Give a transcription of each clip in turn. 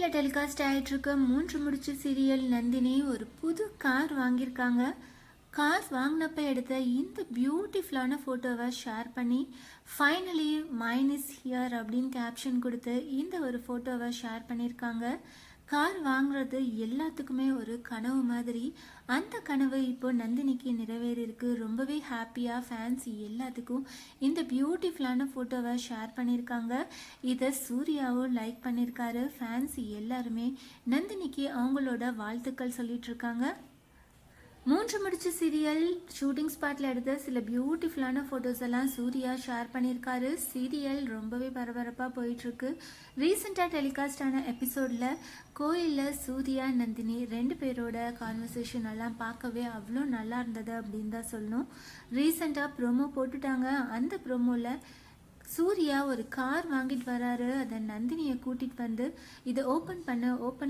டிவியில் டெலிகாஸ்ட் ஆகிட்டு இருக்க 3 முடிச்சு சீரியல் நந்தினி ஒரு புது கார் வாங்கியிருக்காங்க. கார் வாங்கினப்ப எடுத்த இந்த பியூட்டிஃபுல்லான ஃபோட்டோவை ஷேர் பண்ணி ஃபைனலி மைன் இஸ் ஹியர் அப்படின்னு கேப்ஷன் கொடுத்து இந்த ஒரு ஃபோட்டோவை ஷேர் பண்ணியிருக்காங்க. கார் வாங்குறது எல்லாத்துக்குமே ஒரு கனவு மாதிரி. அந்த கனவு இப்போ நந்தினிக்கு நிறைவேறியிருக்கு. ரொம்பவே ஹாப்பியாக ஃபேன்ஸ் எல்லாத்துக்கும் இந்த பியூட்டிஃபுல்லான ஃபோட்டோவை ஷேர் பண்ணியிருக்காங்க. இதை சூர்யாவும் லைக் பண்ணியிருக்காரு. ஃபேன்ஸ் எல்லாருமே நந்தினிக்கு அவங்களோட வாழ்த்துக்கள் சொல்லிட்டு இருக்காங்க. 3 முடிச்சு சீரியல் ஷூட்டிங் ஸ்பாட்டில் எடுத்த சில பியூட்டிஃபுல்லான ஃபோட்டோஸ் எல்லாம் சூர்யா ஷேர் பண்ணியிருக்காரு. சீரியல் ரொம்பவே பரபரப்பாக போயிட்டுருக்கு. ரீசெண்டாக டெலிகாஸ்ட் ஆன எபிசோடில் கோயிலில் சூர்யா நந்தினி 2 பேரோட கான்வர்சேஷன் எல்லாம் பார்க்கவே அவ்வளோ நல்லா இருந்தது அப்படின்னு தான் சொல்லணும். ரீசெண்டாக ப்ரோமோ போட்டுட்டாங்க. அந்த ப்ரோமோவில் சூர்யா ஒரு கார் வாங்கிட்டு வராரு. அதை நந்தினியை கூட்டிகிட்டு வந்து இதை ஓப்பன்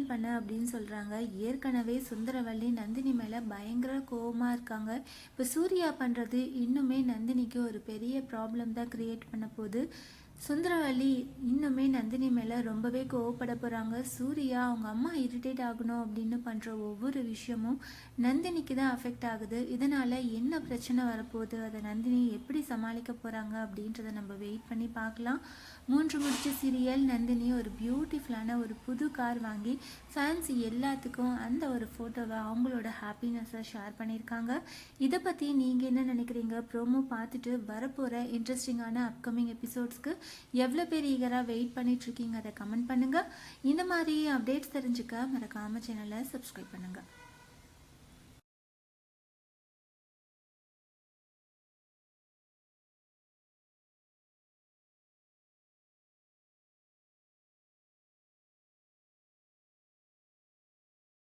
பண்ண அப்படின்னு சொல்கிறாங்க. ஏற்கனவே சுந்தரவள்ளி நந்தினி மேலே பயங்கர கோபமாக இருக்காங்க. இப்போ சூர்யா பண்ணுறது இன்னுமே நந்தினிக்கு ஒரு பெரிய ப்ராப்ளம் தான் க்ரியேட் பண்ண போகுது. சுந்தரவள்ளி இன்னுமே நந்தினி மேலே ரொம்பவே கோவப்பட போகிறாங்க. சூர்யா அவங்க அம்மா இரிட்டேட் ஆகணும் அப்படின்னு பண்ணுற ஒவ்வொரு விஷயமும் நந்தினிக்கு தான் அஃபெக்ட் ஆகுது. இதனால் என்ன பிரச்சனை வரப்போகுது, அதை நந்தினி எப்படி சமாளிக்க போகிறாங்க அப்படின்றத நம்ம வெயிட் பண்ணி பார்க்கலாம். 3 முடிச்சு சீரியல் நந்தினி ஒரு பியூட்டிஃபுல்லான ஒரு புது கார் வாங்கி ஃபேன்ஸ் எல்லாத்துக்கும் அந்த ஒரு ஃபோட்டோவை அவங்களோட ஹாப்பினஸை ஷேர் பண்ணியிருக்காங்க. இதை பற்றி நீங்கள் என்ன நினைக்கிறீங்க? ப்ரோமோ பார்த்துட்டு வரப்போகிற இன்ட்ரெஸ்டிங்கான அப்கமிங் எபிசோட்ஸ்க்கு எவ்வளோ பேர் ஈகராக வெயிட் பண்ணிகிட்ருக்கீங்க அதை கமெண்ட் பண்ணுங்கள். இந்த மாதிரி அப்டேட்ஸ் தெரிஞ்சுக்க மறக்காமல் சேனலை சப்ஸ்கிரைப் பண்ணுங்கள்.